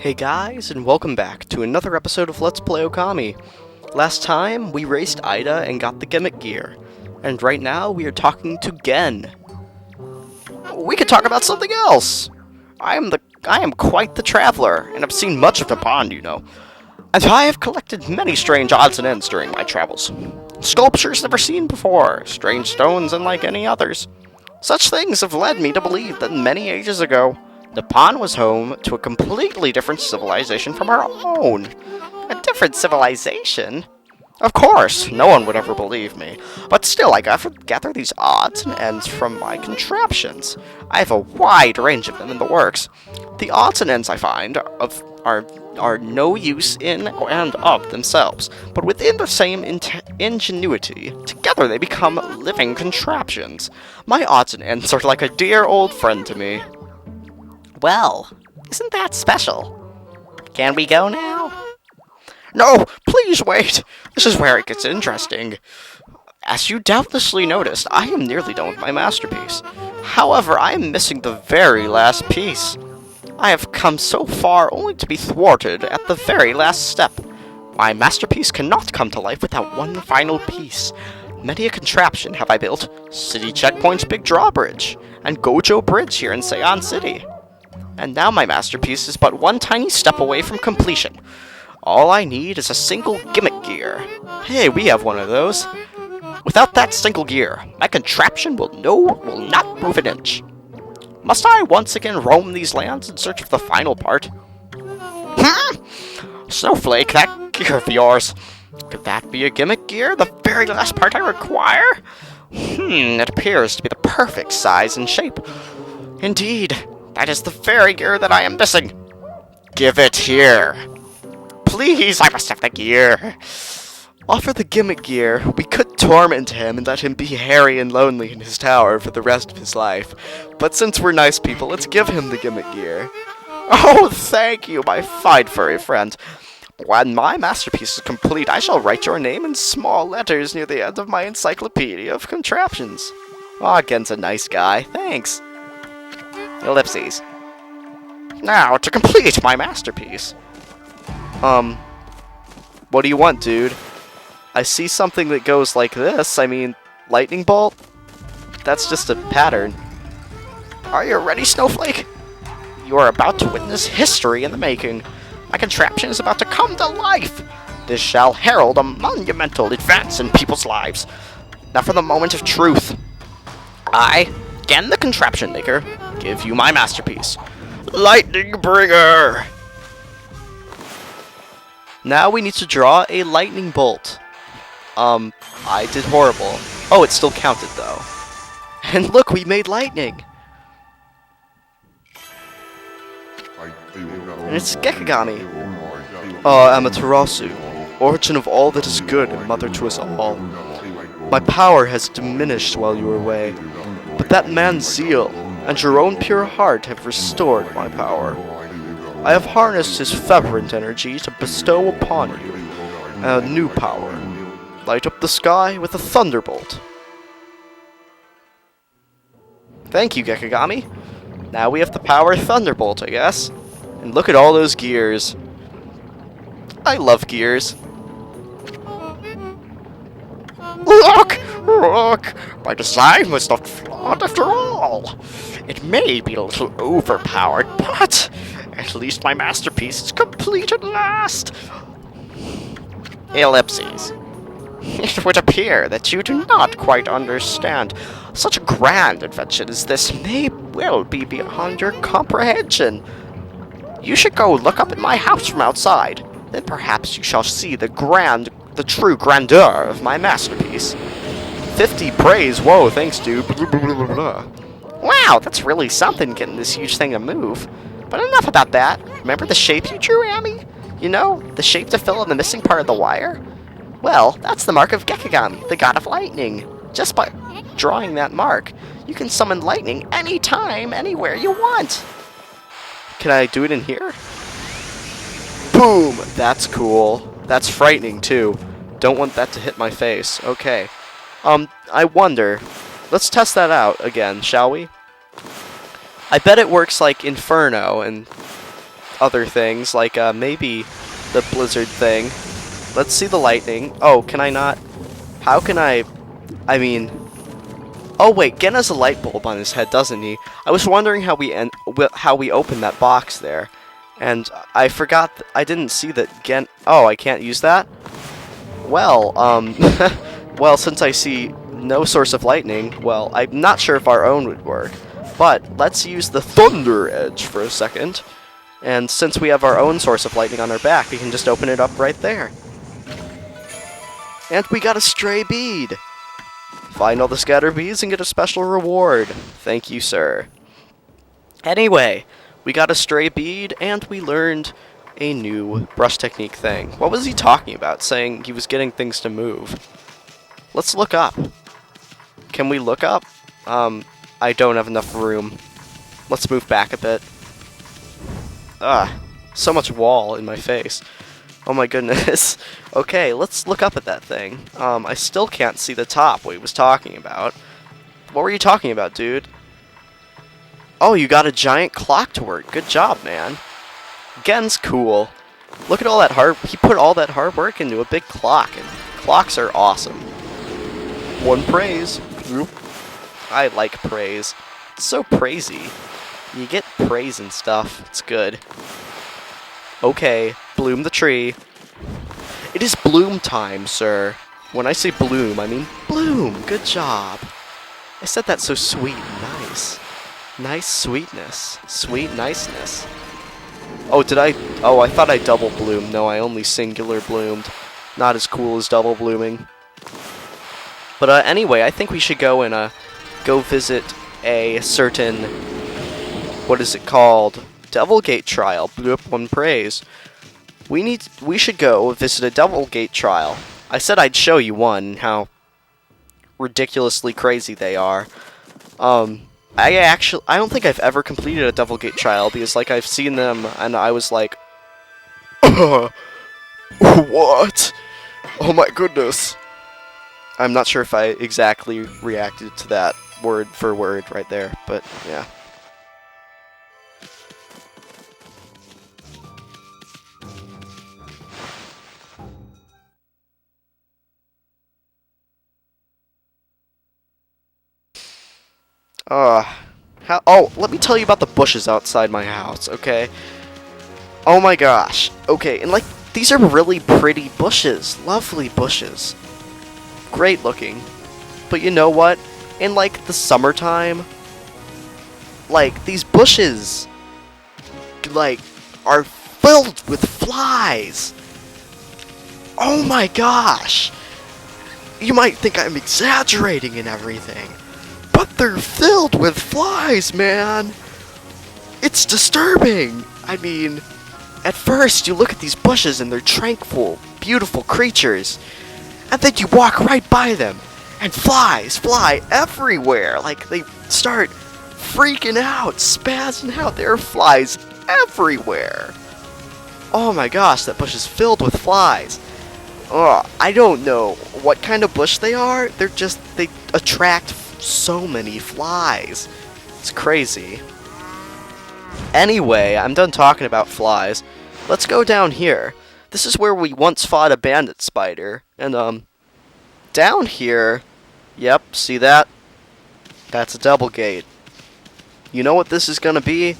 Hey guys, and welcome back to another episode of Let's Play Okami. Last time, we raced Ida and got the gimmick gear. And right now, we are talking to Gen. We could talk about something else! I am quite the traveler, and have seen much of Japan, you know. And I have collected many strange odds and ends during my travels. Sculptures never seen before, strange stones unlike any others. Such things have led me to believe that many ages ago, Japan was home to a completely different civilization from our own. A different civilization? Of course, no one would ever believe me. But still, I gather these odds and ends from my contraptions. I have a wide range of them in the works. The odds and ends I find are no use in and of themselves, but within the same ingenuity, together they become living contraptions. My odds and ends are like a dear old friend to me. Well, isn't that special? Can we go now? No, please wait! This is where it gets interesting. As you doubtlessly noticed, I am nearly done with my masterpiece. However, I am missing the very last piece. I have come so far only to be thwarted at the very last step. My masterpiece cannot come to life without one final piece. Many a contraption have I built. City Checkpoint's Big Drawbridge, and Gojo Bridge here in Seion City. And now my masterpiece is but one tiny step away from completion. All I need is a single gimmick gear. Hey, we have one of those. Without that single gear, my contraption will not move an inch. Must I once again roam these lands in search of the final part? Snowflake, that gear of yours. Could that be a gimmick gear? The very last part I require? It appears to be the perfect size and shape. Indeed, that is the very gear that I am missing. Give it here. Please, I must have the gear. Offer the gimmick gear. We could torment him and let him be hairy and lonely in his tower for the rest of his life. But since we're nice people, let's give him the gimmick gear. Oh, thank you, my fine furry friend. When my masterpiece is complete, I shall write your name in small letters near the end of my encyclopedia of contraptions. Aw, Gen's a nice guy. Thanks. Ellipses. Now, to complete my masterpiece. What do you want, dude? I see something that goes like this. I mean, lightning bolt? That's just a pattern. Are you ready, Snowflake? You are about to witness history in the making. My contraption is about to come to life. This shall herald a monumental advance in people's lives. Now for the moment of truth. I, Gen the Contraption Maker, give you my masterpiece. Lightning Bringer! Now we need to draw a lightning bolt. I did horrible. Oh, it still counted though. And look, we made lightning! And it's Gekigami. Amaterasu, origin of all that is good and mother to us all. My power has diminished while you were away, but that man's zeal and your own pure heart have restored my power. I have harnessed his fervent energy to bestow upon you a new power. Light up the sky with a Thunderbolt. Thank you, Gekigami. Now we have the power Thunderbolt, I guess. And look at all those gears. I love gears. Look! Look! My design was not flawed after all. It may be a little overpowered, but at least my masterpiece is complete at last. Ellipses. It would appear that you do not quite understand. Such a grand invention as this may well be beyond your comprehension. You should go look up at my house from outside. Then perhaps you shall see the true grandeur of my masterpiece. 50 praise. Whoa, thanks, dude. Wow, that's really something, getting this huge thing to move. But enough about that. Remember the shape you drew, Amy? You know, the shape to fill in the missing part of the wire? Well, that's the mark of Gekigami, the god of lightning. Just by drawing that mark, you can summon lightning anytime, anywhere you want. Can I do it in here? Boom! That's cool. That's frightening, too. Don't want that to hit my face. Okay. I wonder. Let's test that out again, shall we? I bet it works like Inferno, and other things, like maybe the blizzard thing. Let's see the lightning. Oh, can I not? How can I mean... Oh wait, Gen has a light bulb on his head, doesn't he? I was wondering how we opened that box there. And I forgot, I didn't see that Gen... Oh, I can't use that? Well, well, since I see no source of lightning, well, I'm not sure if our own would work. But let's use the Thunder Edge for a second. And since we have our own source of lightning on our back, we can just open it up right there. And we got a stray bead! Find all the scatter beads and get a special reward. Thank you, sir. Anyway, we got a stray bead, and we learned a new brush technique thing. What was he talking about, saying he was getting things to move? Let's look up. Can we look up? I don't have enough room. Let's move back a bit. So much wall in my face. Oh my goodness. Okay, let's look up at that thing. I still can't see the top, what he was talking about. What were you talking about, dude? Oh, you got a giant clock to work. Good job, man. Gen's cool. Look at all that he put all that hard work into a big clock, and clocks are awesome. One praise. I like praise. It's so praisey. You get praise and stuff. It's good. Okay, bloom the tree. It is bloom time, sir. When I say bloom, I mean bloom. Good job. I said that so sweet and nice. Nice sweetness. Sweet niceness. Oh, did I? Oh, I thought I double bloomed. No, I only singular bloomed. Not as cool as double blooming. But anyway, I think we should go and go visit a certain, what is it called? Devil Gate trial. Bloop, one praise. We should go visit a Devil Gate trial. I said I'd show you one, how ridiculously crazy they are. I don't think I've ever completed a Devil Gate trial, because like I've seen them and I was like, what? Oh my goodness. I'm not sure if I exactly reacted to that word for word right there, but yeah. Oh, let me tell you about the bushes outside my house, okay? Oh my gosh. Okay, and like, these are really pretty bushes. Lovely bushes. Great looking. But you know what? In like the summertime, like these bushes like are filled with flies. Oh my gosh. You might think I'm exaggerating and everything, but they're filled with flies, man. It's disturbing. I mean, at first you look at these bushes and they're tranquil, beautiful creatures. And then you walk right by them, and flies fly everywhere. Like, they start freaking out, spazzing out. There are flies everywhere. Oh my gosh, that bush is filled with flies. I don't know what kind of bush they are. They attract so many flies. It's crazy. Anyway, I'm done talking about flies. Let's go down here. This is where we once fought a bandit spider, and down here, yep, see that? That's a Devil Gate. You know what this is gonna be?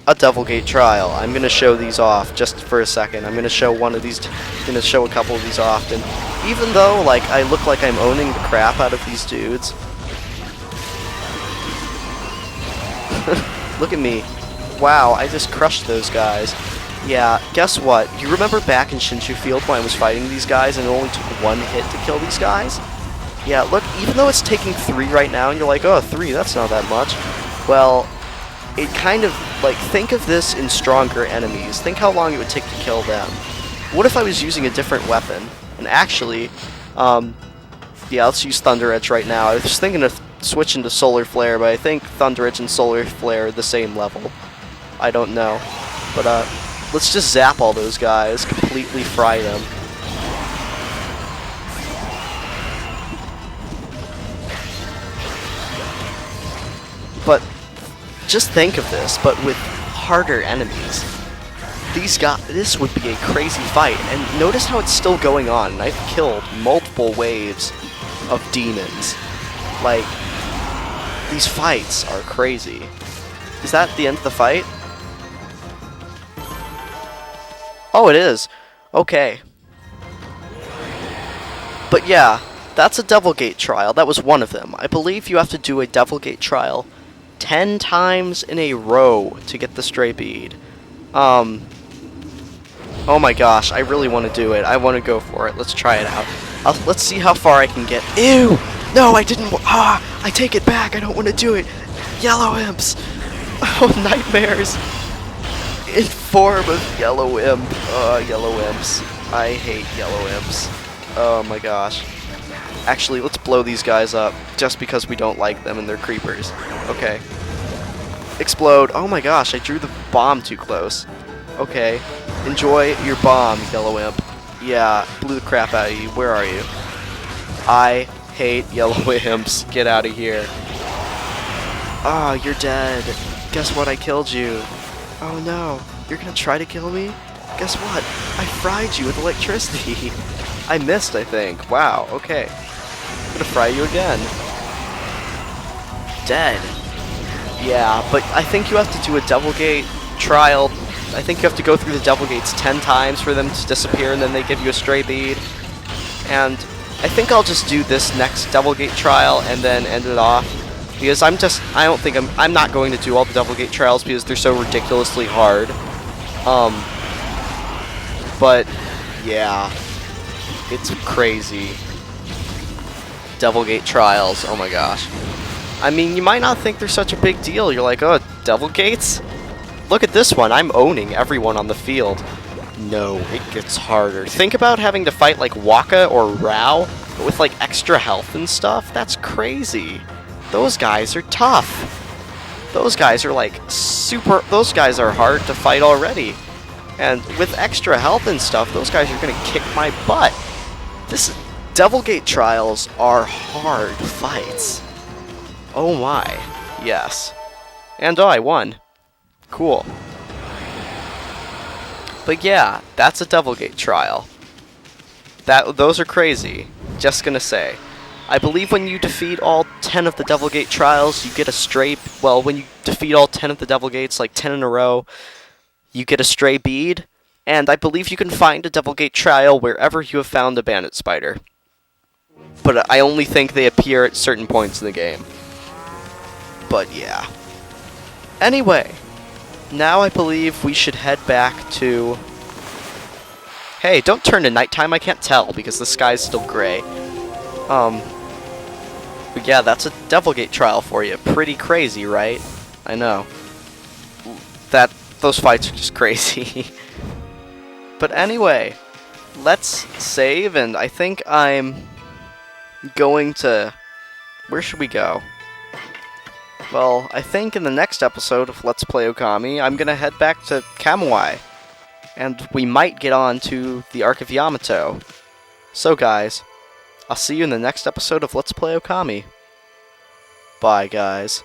A Devil Gate trial. I'm gonna show these off just for a second. I'm gonna show one of these, gonna show a couple of these off, and even though, like, I look like I'm owning the crap out of these dudes, look at me. Wow, I just crushed those guys. Yeah, guess what? You remember back in Shinshu Field when I was fighting these guys and it only took one hit to kill these guys? Yeah, look, even though it's taking 3 right now, and you're like, oh, 3, that's not that much. Well, it kind of, like, think of this in stronger enemies. Think how long it would take to kill them. What if I was using a different weapon? And actually, yeah, let's use Thunder Edge right now. I was thinking of switching to Solar Flare, but I think Thunder Edge and Solar Flare are the same level. I don't know. But, let's just zap all those guys, completely fry them. But just think of this, but with harder enemies. this would be a crazy fight. And notice how it's still going on. And I've killed multiple waves of demons. Like, these fights are crazy. Is that the end of the fight? Oh, it is. Okay. But yeah, that's a Devil Gate trial. That was one of them. I believe you have to do a Devil Gate trial 10 times in a row to get the stray bead. Oh my gosh, I really want to do it. I want to go for it. Let's try it out. Let's see how far I can get. Ew! No, I didn't. I take it back. I don't want to do it. Yellow imps. Oh, nightmares. In form of yellow imp. Yellow imps. I hate yellow imps. Oh my gosh. Actually, let's blow these guys up just because we don't like them and they're creepers. Okay. Explode. Oh my gosh, I drew the bomb too close. Okay. Enjoy your bomb, yellow imp. Yeah, blew the crap out of you. Where are you? I hate yellow imps. Get out of here. Oh, you're dead. Guess what? I killed you. Oh no. You're gonna try to kill me? Guess what? I fried you with electricity. I missed, I think. Wow, okay. I'm gonna fry you again. Dead. Yeah, but I think you have to do a Devil Gate trial. I think you have to go through the Devil Gates 10 times for them to disappear, and then they give you a stray bead. And I think I'll just do this next Devil Gate trial and then end it off. Because I'm not going to do all the Devil Gate trials because they're so ridiculously hard. But, yeah. It's crazy. Devil Gate trials, oh my gosh. I mean, you might not think they're such a big deal. You're like, oh, Devil Gates? Look at this one, I'm owning everyone on the field. No, it gets harder. Think about having to fight like Waka or Rao, but with like extra health and stuff. That's crazy. Those guys are tough. Those guys are like those guys are hard to fight already. And with extra health and stuff, those guys are gonna kick my butt. This Devil Gate trials are hard fights. Oh my, yes. And I won. Cool. But yeah, that's a Devil Gate trial. Those are crazy. Just gonna say. I believe when you defeat all 10 of the Devil Gate trials, you get a stray... Well, when you defeat all 10 of the Devil Gates, like 10 in a row, you get a stray bead. And I believe you can find a Devil Gate trial wherever you have found a bandit spider. But I only think they appear at certain points in the game. But yeah. Anyway, now I believe we should head back to... Hey, don't turn to nighttime, I can't tell because the sky's still gray. But yeah, that's a Devil Gate trial for you. Pretty crazy, right? I know. Those fights are just crazy. But anyway, let's save, and I think I'm going to... Where should we go? Well, I think in the next episode of Let's Play Okami, I'm going to head back to Kamui. And we might get on to the Arc of Yamato. So guys, I'll see you in the next episode of Let's Play Okami. Bye, guys.